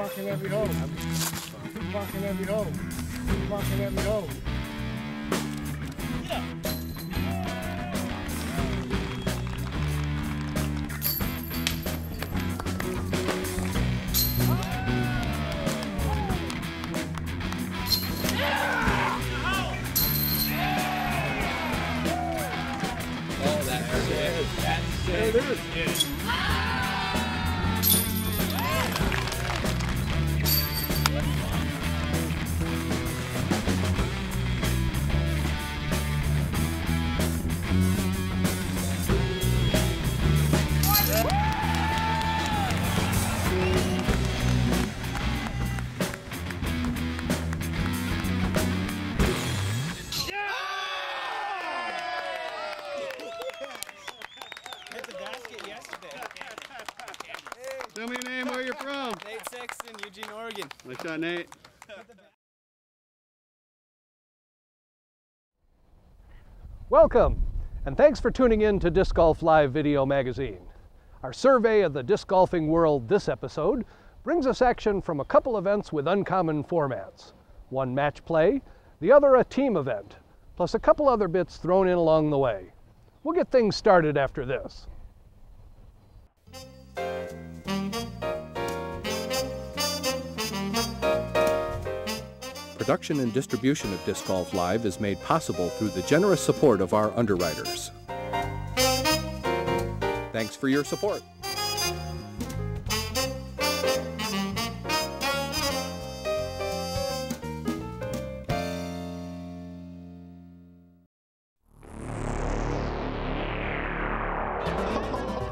marking every hole. Keep marking every hole. Keep marking every hole. Yeah. There it is. Tell me your name, where you're from. Nate Sexton, Eugene, Oregon. Nice shot, Nate. Welcome, and thanks for tuning in to Disc Golf Live Video Magazine. Our survey of the disc golfing world this episode brings us action from a couple events with uncommon formats. One match play, the other a team event, plus a couple other bits thrown in along the way. We'll get things started after this. Production and distribution of Disc Golf Live is made possible through the generous support of our underwriters. Thanks for your support.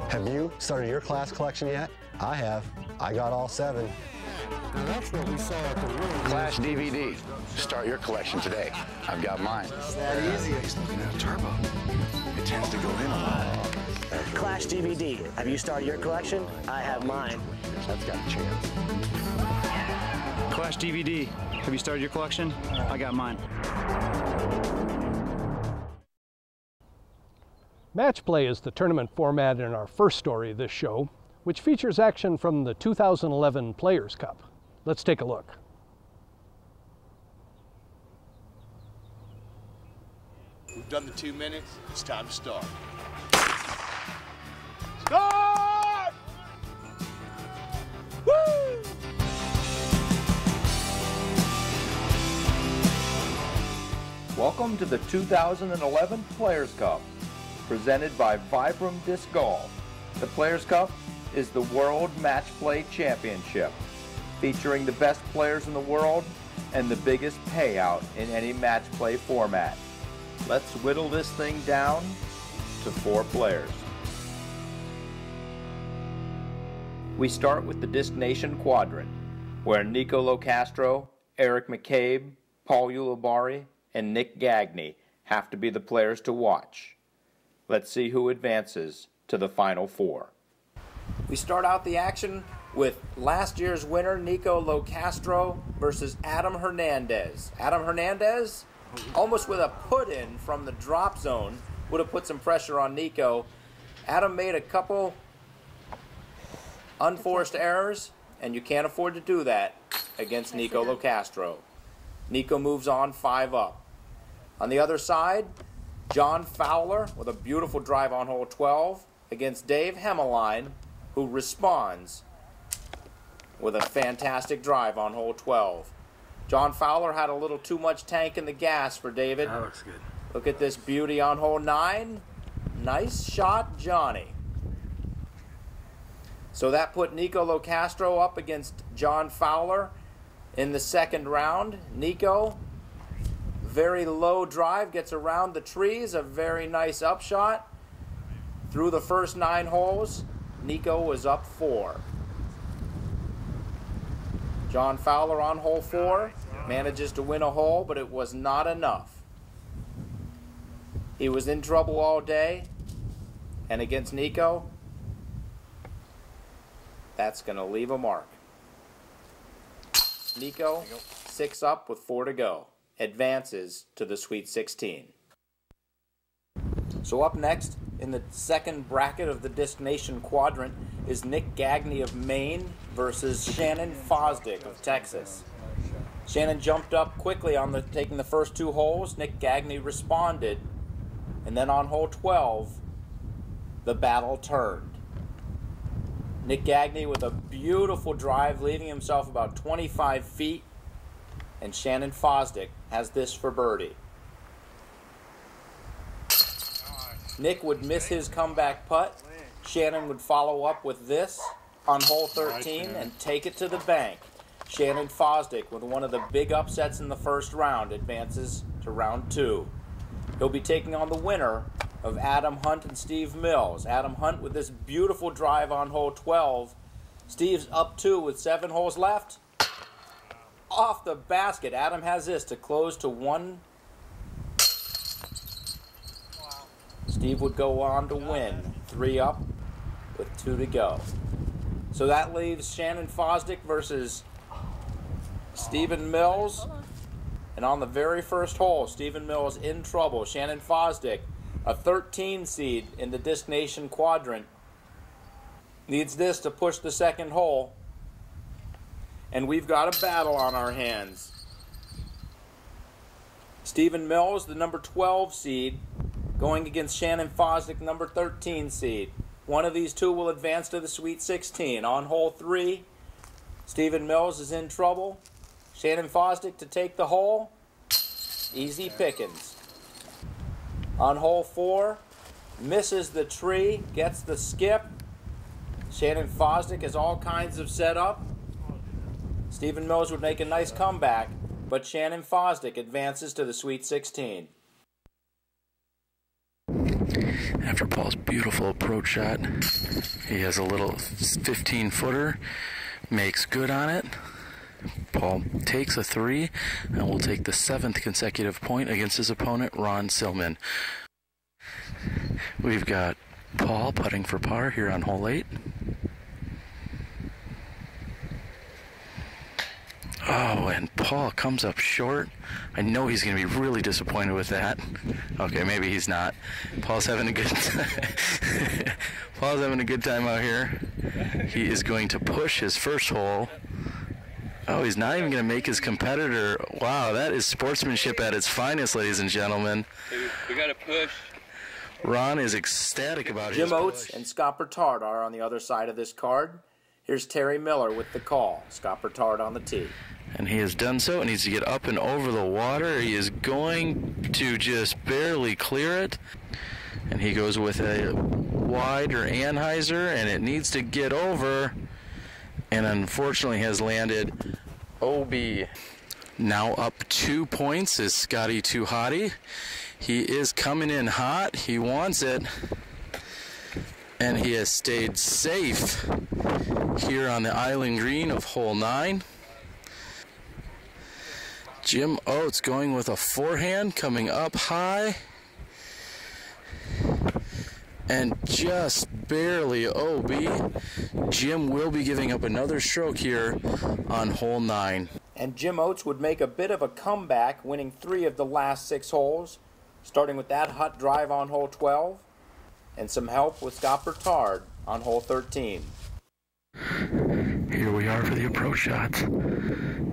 Have you started your class collection yet? I have. I got all 7. Now that's what we saw at the room. Clash DVD. Start your collection today. I've got mine. It's that easy. He's looking at a turbo. It tends to go in a lot. Clash DVD. Have you started your collection? I have mine. That's got a chance. Clash DVD. Have you started your collection? I got mine. Match play is the tournament format in our first story of this show, which features action from the 2011 Players' Cup. Let's take a look. We've done the 2 minutes. It's time to start. Start! Woo! Welcome to the 2011 Players' Cup, presented by Vibram Disc Golf. The Players' Cup is the World Match Play Championship, featuring the best players in the world and the biggest payout in any match play format. Let's whittle this thing down to 4 players. We start with the Disc Nation quadrant, where Nico Locastro, Eric McCabe, Paul Ulibarri, and Nick Gagne have to be the players to watch. Let's see who advances to the Final 4. We start out the action with last year's winner, Nico Locastro, versus Adam Hernandez. Adam Hernandez, almost with a put-in from the drop zone, would have put some pressure on Nico. Adam made a couple unforced errors, and you can't afford to do that against Nico Locastro. Nico moves on 5 up. On the other side, John Fowler with a beautiful drive on hole 12 against Dave Hemmeline, who responds with a fantastic drive on hole 12. John Fowler had a little too much tank in the gas for David. That looks good. Look at this beauty on hole 9. Nice shot, Johnny. So that put Nico Locastro up against John Fowler in the second round. Nico, very low drive, gets around the trees, a very nice upshot. Through the first 9 holes, Nico was up 4. John Fowler on hole 4 manages to win a hole, but it was not enough. He was in trouble all day, and against Nico, that's going to leave a mark. Nico, 6 up with 4 to go, advances to the Sweet 16. So up next in the second bracket of the Disc Nation Quadrant is Nick Gagney of Maine versus Shannon Fosdick of Texas. Shannon jumped up quickly on taking the first 2 holes. Nick Gagney responded, and then on hole 12, the battle turned. Nick Gagney with a beautiful drive, leaving himself about 25 feet, and Shannon Fosdick has this for birdie. Nick would miss his comeback putt. Shannon would follow up with this on hole 13 and take it to the bank. Shannon Fosdick, with one of the big upsets in the first round, advances to round 2. He'll be taking on the winner of Adam Hunt and Steve Mills. Adam Hunt with this beautiful drive on hole 12. Steve's up 2 with 7 holes left. Off the basket. Adam has this to close to 1. Steve would go on to win 3 up with 2 to go. So that leaves Shannon Fosdick versus Stephen Mills. And on the very first hole, Stephen Mills in trouble. Shannon Fosdick, a 13 seed in the Disc Nation Quadrant, needs this to push the second hole. And we've got a battle on our hands. Stephen Mills, the number 12 seed, going against Shannon Fosdick, number 13 seed. One of these two will advance to the Sweet 16. On hole 3, Stephen Mills is in trouble. Shannon Fosdick to take the hole. Easy pickings. On hole 4, misses the tree, gets the skip. Shannon Fosdick has all kinds of setup. Stephen Mills would make a nice comeback, but Shannon Fosdick advances to the Sweet 16. After Paul's beautiful approach shot, he has a little 15-footer, makes good on it. Paul takes a 3 and will take the 7th consecutive point against his opponent, Ron Silman. We've got Paul putting for par here on hole 8. Oh, and Paul comes up short. I know he's going to be really disappointed with that. Okay, maybe he's not. Paul's having a good time. Paul's having a good time out here. He is going to push his first hole. Oh, he's not even going to make his competitor. Wow, that is sportsmanship at its finest, ladies and gentlemen. We got to push. Ron is ecstatic about his push. Jim Oates and Scott Bertard are on the other side of this card. Here's Terry Miller with the call. Scott Bertard on the tee. And he has done so. It needs to get up and over the water. He is going to just barely clear it. And he goes with a wider Anheuser, and it needs to get over. And unfortunately has landed OB. Now up 2 points is Scotty Too Hottie. He is coming in hot. He wants it. And he has stayed safe here on the island green of hole 9. Jim Oates going with a forehand, coming up high. And just barely OB. Jim will be giving up another stroke here on hole 9. And Jim Oates would make a bit of a comeback, winning 3 of the last 6 holes, starting with that hot drive on hole 12, and some help with Scott Bertard on hole 13. Here we are for the approach shots.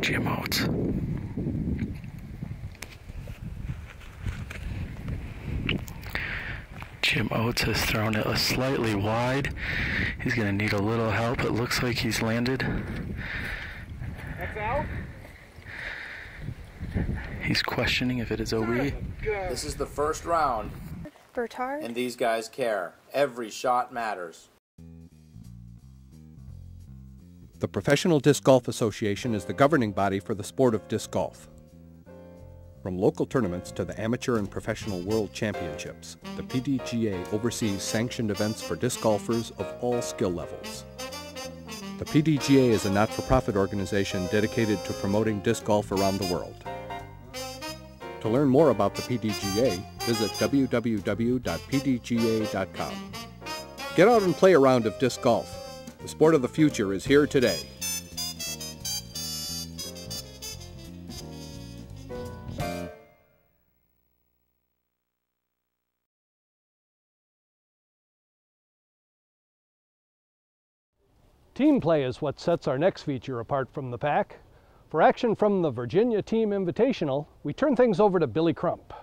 Jim Oates. Jim Oates has thrown it slightly wide. He's going to need a little help. It looks like he's landed. That's out? He's questioning if it is OB. This is the first round. Bertard. And these guys care. Every shot matters. The Professional Disc Golf Association is the governing body for the sport of disc golf. From local tournaments to the amateur and professional world championships, the PDGA oversees sanctioned events for disc golfers of all skill levels. The PDGA is a not-for-profit organization dedicated to promoting disc golf around the world. To learn more about the PDGA, visit www.pdga.com. Get out and play a round of disc golf. The sport of the future is here today. Team play is what sets our next feature apart from the pack. For action from the Virginia Team Invitational, we turn things over to Billy Crump.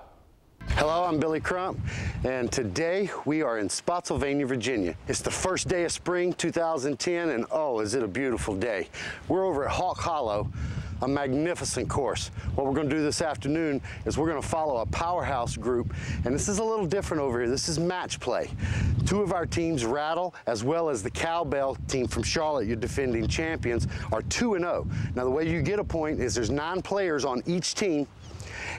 Hello, I'm Billy Crump, and today we are in Spotsylvania, Virginia. It's the first day of spring 2010, and oh, is it a beautiful day. We're over at Hawk Hollow, a magnificent course. What we're going to do this afternoon is we're going to follow a powerhouse group, and this is a little different over here. This is match play. Two of our teams, Rattle, as well as the Cowbell team from Charlotte, your defending champions, are 2-0. Now, the way you get a point is there's 9 players on each team,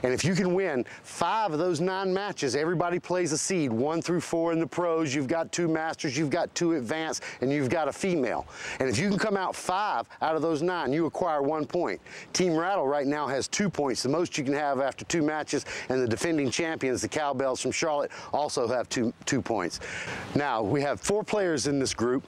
and if you can win 5 of those 9 matches, everybody plays a seed, 1 through 4 in the pros. You've got 2 masters, you've got 2 advanced, and you've got a female. And if you can come out 5 out of those 9, you acquire 1 point. Team Rattle right now has 2 points, the most you can have after 2 matches, and the defending champions, the Cowbells from Charlotte, also have 2 points. Now, we have 4 players in this group.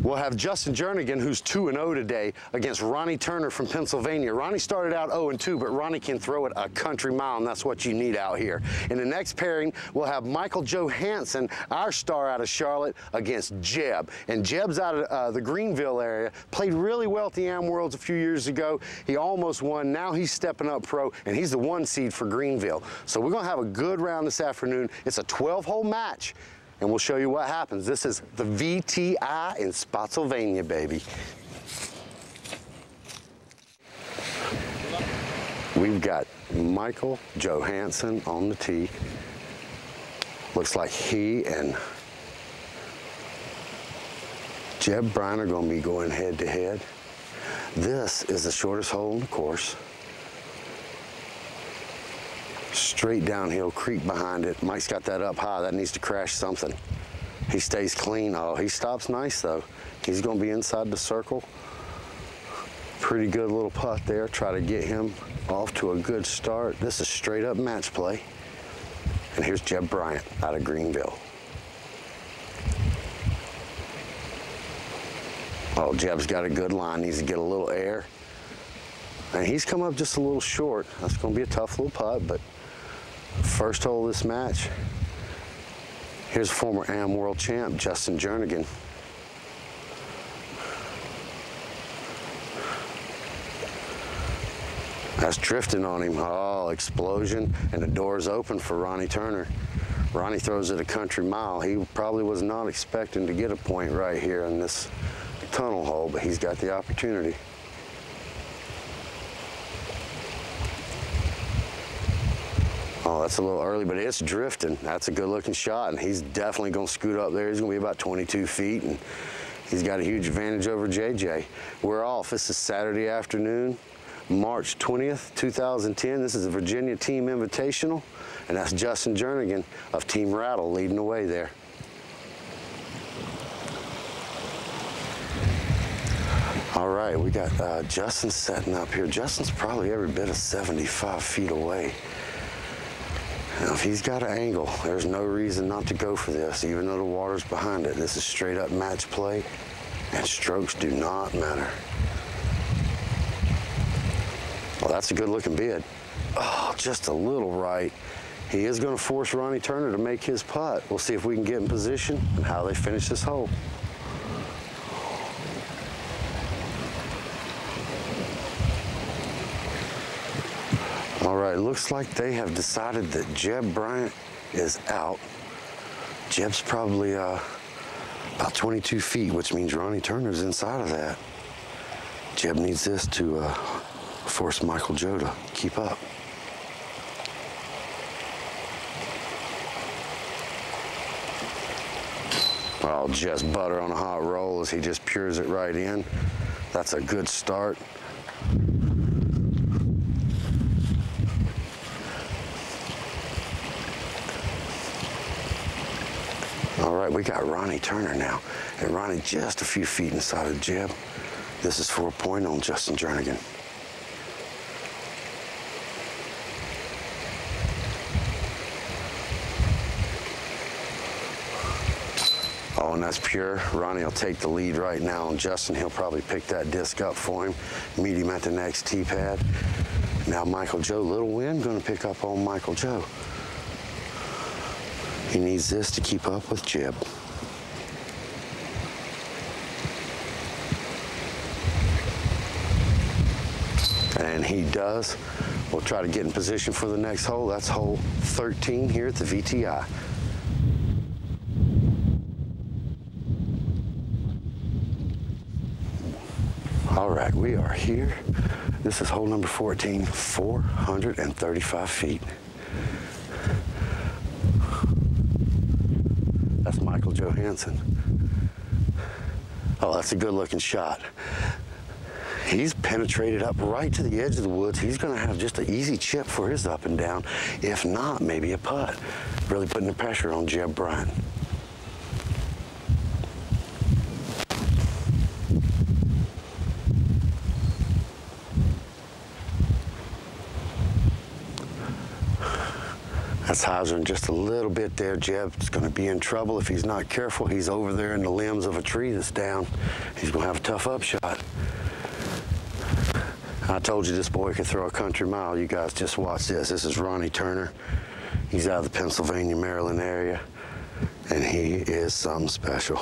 We'll have Justin Jernigan, who's 2-0 today, against Ronnie Turner from Pennsylvania. Ronnie started out 0-2, but Ronnie can throw it a country mile, and that's what you need out here. In the next pairing, we'll have Michael Johansson, our star out of Charlotte, against Jeb. And Jeb's out of the Greenville area, played really well at the Am Worlds a few years ago. He almost won. Now he's stepping up pro, and he's the 1 seed for Greenville. So we're going to have a good round this afternoon. It's a 12-hole match, and we'll show you what happens. This is the VTI in Spotsylvania, baby. We've got Michael Johansson on the tee. Looks like he and Jeb Bryan are going to be going head-to-head. This is the shortest hole in the course. Straight downhill, creek behind it. Mike's got that up high. That needs to crash something. He stays clean. Oh, he stops nice, though. He's going to be inside the circle. Pretty good little putt there. Try to get him off to a good start. This is straight up match play. And here's Jeb Bryant out of Greenville. Oh, Jeb's got a good line. Needs to get a little air. And he's come up just a little short. That's going to be a tough little putt, but first hole of this match. Here's former Am World champ, Justin Jernigan. That's drifting on him. Oh, explosion, and the door's open for Ronnie Turner. Ronnie throws it a country mile. He probably was not expecting to get a point right here in this tunnel hole, but he's got the opportunity. Oh, that's a little early, but it's drifting. That's a good-looking shot, and he's definitely going to scoot up there. He's going to be about 22 feet, and he's got a huge advantage over JJ. We're off. This is Saturday afternoon, March 20th, 2010. This is the Virginia Team Invitational, and that's Justin Jernigan of Team Rattle leading the way there. All right, we got Justin setting up here. Justin's probably every bit of 75 feet away. Now, if he's got an angle, there's no reason not to go for this, even though the water's behind it. This is straight up match play, and strokes do not matter. Well, that's a good looking bid. Oh, just a little right. He is going to force Ronnie Turner to make his putt. We'll see if we can get in position and how they finish this hole. All right, looks like they have decided that Jeb Bryant is out. Jeb's probably about 22 feet, which means Ronnie Turner's inside of that. Jeb needs this to force Michael Joe to keep up. Oh, just butter on a hot roll as he just pures it right in. That's a good start. All right, we got Ronnie Turner now, and Ronnie just a few feet inside of Jeb. This is for a point on Justin Jernigan. Oh, and that's pure. Ronnie will take the lead right now on Justin. He'll probably pick that disc up for him, meet him at the next tee pad. Now Michael Joe, little wind, going to pick up on Michael Joe. He needs this to keep up with Jeb. And he does. We'll try to get in position for the next hole. That's hole 13 here at the VTI. All right, we are here. This is hole number 14, 435 feet. That's Michael Johansson. Oh, that's a good looking shot. He's penetrated up right to the edge of the woods. He's gonna have just an easy chip for his up and down. If not, maybe a putt. Really putting the pressure on Jeb Bryant. That's Heiser just a little bit there. Jeb's going to be in trouble if he's not careful. He's over there in the limbs of a tree that's down. He's going to have a tough upshot. I told you this boy could throw a country mile. You guys just watch this. This is Ronnie Turner. He's out of the Pennsylvania, Maryland area, and he is something special.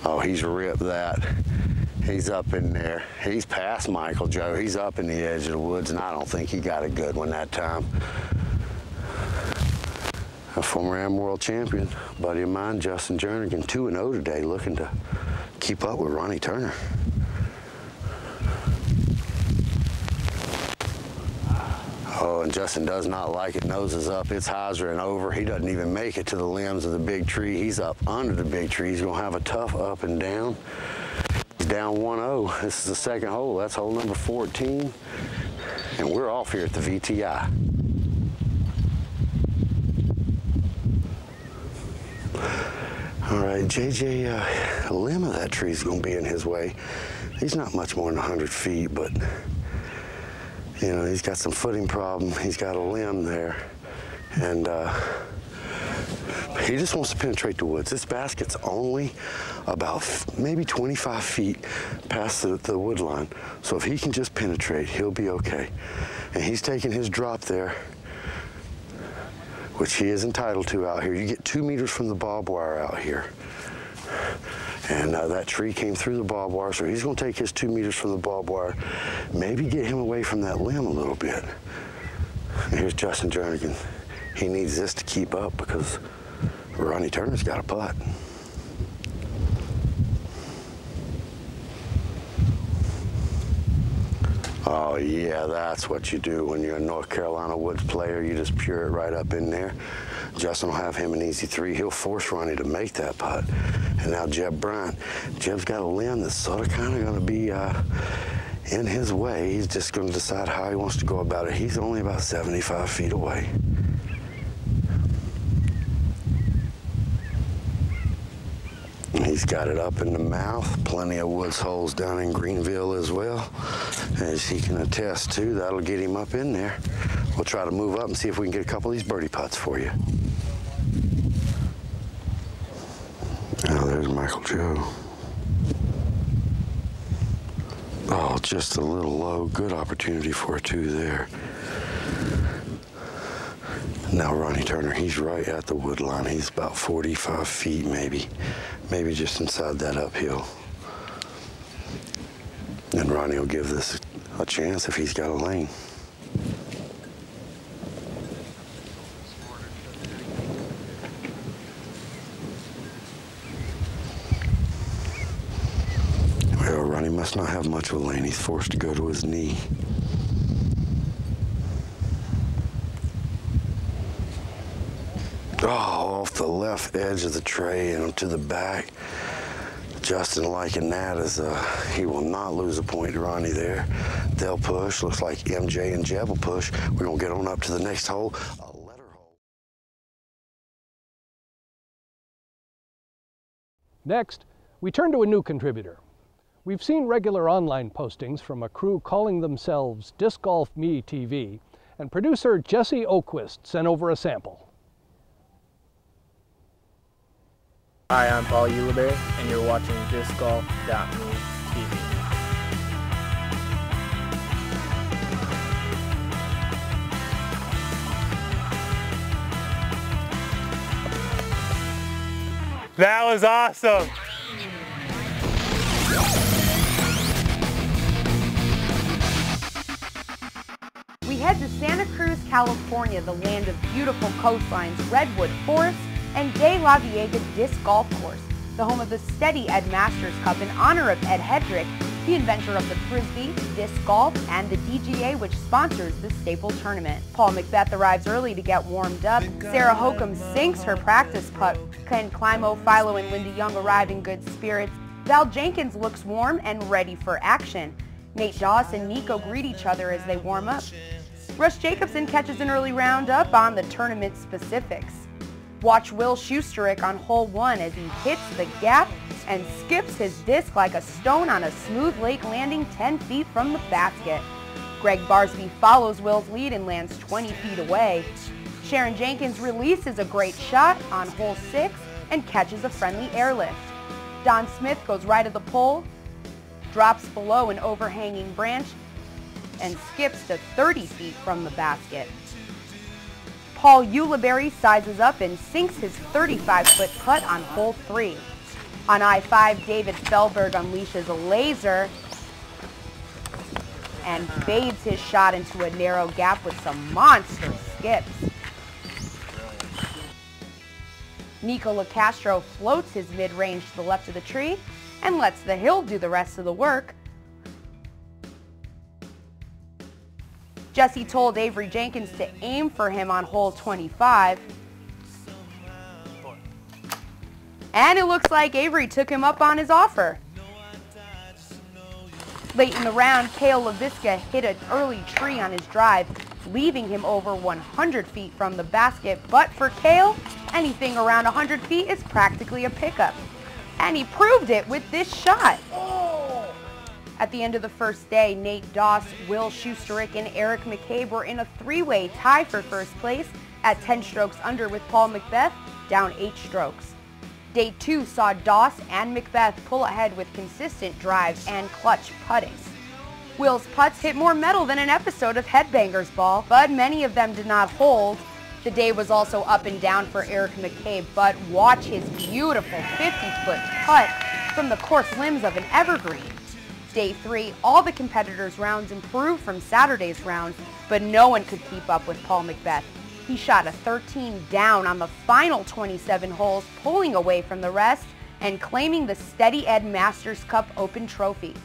Oh, he's ripped that. He's up in there. He's past Michael Joe. He's up in the edge of the woods, and I don't think he got a good one that time. A former Am World champion, buddy of mine, Justin Jernigan, 2-0 today, looking to keep up with Ronnie Turner. Oh, and Justin does not like it. Noses up. It's Heiser and over. He doesn't even make it to the limbs of the big tree. He's up under the big tree. He's going to have a tough up and down. Down 1-0. This is the second hole. That's hole number 14. And we're off here at the VTI. All right, JJ, a limb of that tree is going to be in his way. He's not much more than 100 feet, but, you know, he's got some footing problem. He's got a limb there. And he just wants to penetrate the woods. This basket's only about maybe 25 feet past the wood line. So if he can just penetrate, he'll be okay. And he's taking his drop there, which he is entitled to out here. You get 2 meters from the barbed wire out here. And that tree came through the barbed wire, so he's gonna take his 2 meters from the barbed wire, maybe get him away from that limb a little bit. And here's Justin Jernigan. He needs this to keep up because Ronnie Turner's got a putt. Oh yeah, that's what you do when you're a North Carolina Woods player. You just pure it right up in there. Justin will have him an easy 3. He'll force Ronnie to make that putt. And now Jeb Bryant. Jeb's got a limb that's sort of kind of going to be in his way. He's just going to decide how he wants to go about it. He's only about 75 feet away. He's got it up in the mouth. Plenty of woods holes down in Greenville as well. As he can attest to, that'll get him up in there. We'll try to move up and see if we can get a couple of these birdie putts for you. Now there's Michael Joe. Oh, just a little low. Good opportunity for a 2 there. Now Ronnie Turner, he's right at the wood line. He's about 45 feet maybe just inside that uphill. And Ronnie will give this a chance if he's got a lane. Well, Ronnie must not have much of a lane. He's forced to go to his knee. Oh, off the left edge of the tray and to the back. Justin liking that as he will not lose a point to Ronnie there. They'll push. Looks like MJ and Jeb will push. We're going to get on up to the next hole. A letter hole. Next, we turn to a new contributor. We've seen regular online postings from a crew calling themselves Disc Golf Me TV, and producer Jesse Oquist sent over a sample. Hi, I'm Paul Uleberry, and you're watching DiscGolf.me TV. That was awesome! head to Santa Cruz, California, the land of beautiful coastlines, redwood forests, and De La Viega Disc Golf Course, the home of the Steady Ed Masters Cup in honor of Ed Hedrick, the inventor of the Frisbee, disc golf, and the DGA, which sponsors the staple tournament. Paul Macbeth arrives early to get warmed up. Sarah Hokum sinks her practice putt. Ken Climo, Philo, and Linda Young arrive in good spirits. Val Jenkins looks warm and ready for action. Nate Doss and Nico greet each other as they warm up. Russ Jacobson catches an early roundup on the tournament specifics. Watch Will Schusterick on hole 1 as he hits the gap and skips his disc like a stone on a smooth lake landing 10 feet from the basket. Greg Barsby follows Will's lead and lands 20 feet away. Sharon Jenkins releases a great shot on hole 6 and catches a friendly airlift. Don Smith goes right of the pole, drops below an overhanging branch, and skips to 30 feet from the basket. Paul Ulibarri sizes up and sinks his 35-foot putt on hole 3. On I-5, David Fellberg unleashes a laser and fades his shot into a narrow gap with some monster skips. Nico LaCastro floats his mid-range to the left of the tree and lets the hill do the rest of the work. Jesse told Avery Jenkins to aim for him on hole 25. And it looks like Avery took him up on his offer. Late in the round, Cale LaVisca hit an early tree on his drive, leaving him over 100 feet from the basket. But for Cale, anything around 100 feet is practically a pickup. And he proved it with this shot. At the end of the first day, Nate Doss, Will Schusterick, and Eric McCabe were in a three-way tie for first place at 10 strokes under, with Paul Macbeth down 8 strokes. Day 2 saw Doss and Macbeth pull ahead with consistent drives and clutch putting. Will's putts hit more metal than an episode of Headbangers Ball, but many of them did not hold. The day was also up and down for Eric McCabe, but watch his beautiful 50-foot putt from the coarse limbs of an evergreen. Day 3, all the competitors' rounds improved from Saturday's rounds, but no one could keep up with Paul Macbeth. He shot a 13 down on the final 27 holes, pulling away from the rest and claiming the Steady Ed Masters Cup Open Trophy.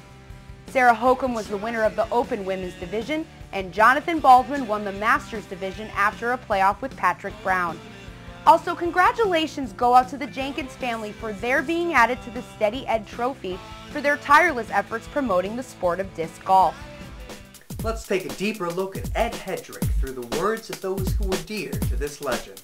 Sarah Hokum was the winner of the Open Women's Division, and Jonathan Baldwin won the Masters Division after a playoff with Patrick Brown. Also, congratulations go out to the Jenkins family for their being added to the Steady Ed Trophy for their tireless efforts promoting the sport of disc golf. Let's take a deeper look at Ed Hedrick through the words of those who were dear to this legend.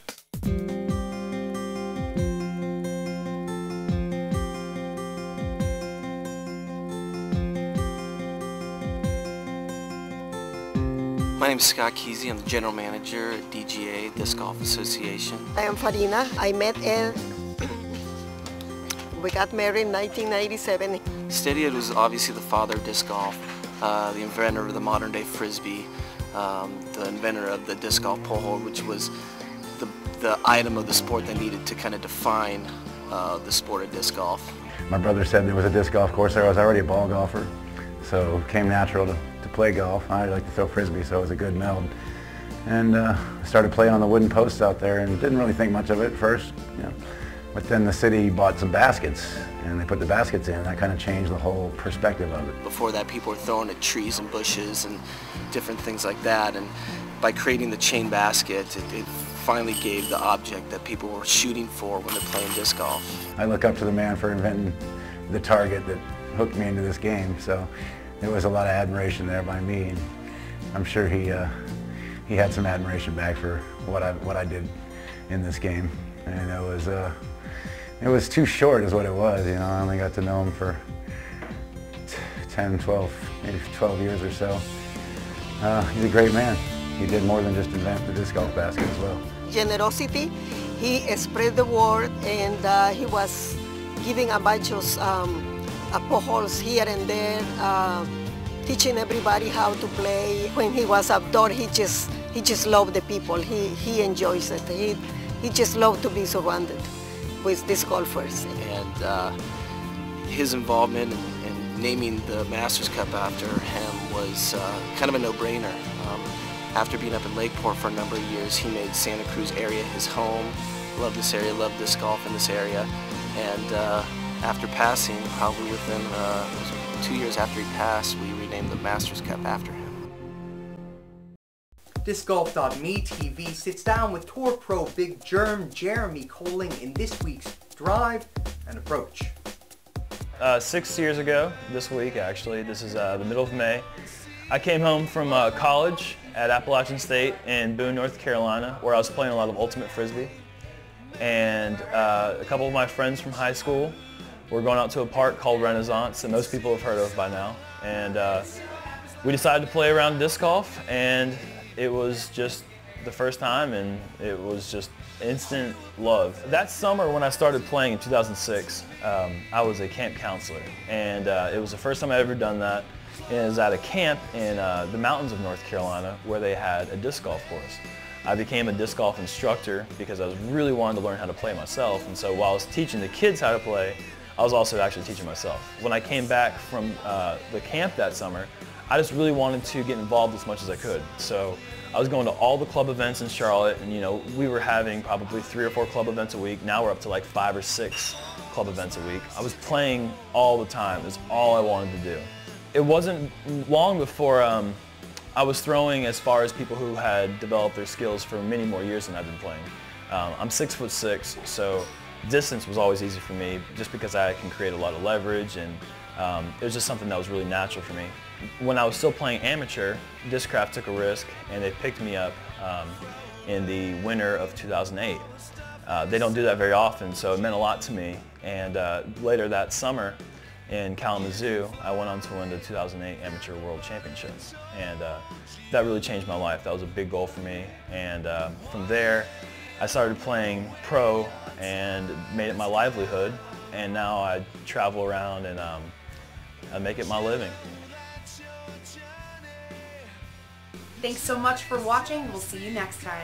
My name is Scott Kesey. I'm the general manager at DGA, Disc Golf Association. I am Farina. I met Ed. We got married in 1997. Steady Ed was obviously the father of disc golf, the inventor of the modern day Frisbee, the inventor of the disc golf pole hold, which was the item of the sport that needed to kind of define the sport of disc golf. My brother said there was a disc golf course there. I was already a ball golfer, so it came natural to play golf. I like to throw Frisbee, so it was a good meld. And started playing on the wooden posts out there and didn't really think much of it at first, you know. But then the city bought some baskets and they put the baskets in. That kind of changed the whole perspective of it. Before that, people were throwing at trees and bushes and different things like that. And by creating the chain basket, it finally gave the object that people were shooting for when they're playing disc golf. I look up to the man for inventing the target that hooked me into this game. So there was a lot of admiration there by me. And I'm sure he had some admiration back for what I did in this game. And it was too short is what it was, you know. I only got to know him for 10, 12, maybe 12 years or so. He's a great man. He did more than just invent the disc golf basket as well. Generosity, he spread the word, and he was giving a bunch of poles here and there, teaching everybody how to play. When he was outdoors, he just loved the people. He enjoys it. He just loved to be surrounded with disc golfers. And his involvement in naming the Masters Cup after him was kind of a no-brainer. After being up in Lakeport for a number of years, he made Santa Cruz area his home. Loved this area, loved disc golf in this area. And after passing, probably within 2 years after he passed, we renamed the Masters Cup after him. DiscGolf.me TV sits down with Tour Pro Big Germ Jeremy Colling in this week's Drive and Approach. 6 years ago, this week actually, this is the middle of May, I came home from college at Appalachian State in Boone, North Carolina, where I was playing a lot of Ultimate Frisbee. And a couple of my friends from high school were going out to a park called Renaissance that most people have heard of by now. And we decided to play around disc golf, and it was just the first time, and it was just instant love. That summer when I started playing in 2006, I was a camp counselor, and it was the first time I'd ever done that. And it was at a camp in the mountains of North Carolina where they had a disc golf course. I became a disc golf instructor because I was really wanting to learn how to play myself, and so while I was teaching the kids how to play, I was also actually teaching myself. When I came back from the camp that summer, I just really wanted to get involved as much as I could. So I was going to all the club events in Charlotte, and we were having probably 3 or 4 club events a week. Now we're up to like 5 or 6 club events a week. I was playing all the time. It was all I wanted to do. It wasn't long before I was throwing as far as people who had developed their skills for many more years than I've been playing. I'm 6'6", so distance was always easy for me just because I can create a lot of leverage, and it was just something that was really natural for me. When I was still playing amateur, Discraft took a risk and they picked me up in the winter of 2008. They don't do that very often, so it meant a lot to me. And later that summer in Kalamazoo, I went on to win the 2008 Amateur World Championships. And that really changed my life. That was a big goal for me. And from there, I started playing pro and made it my livelihood. And now I travel around and I make it my living. Thanks so much for watching. We'll see you next time.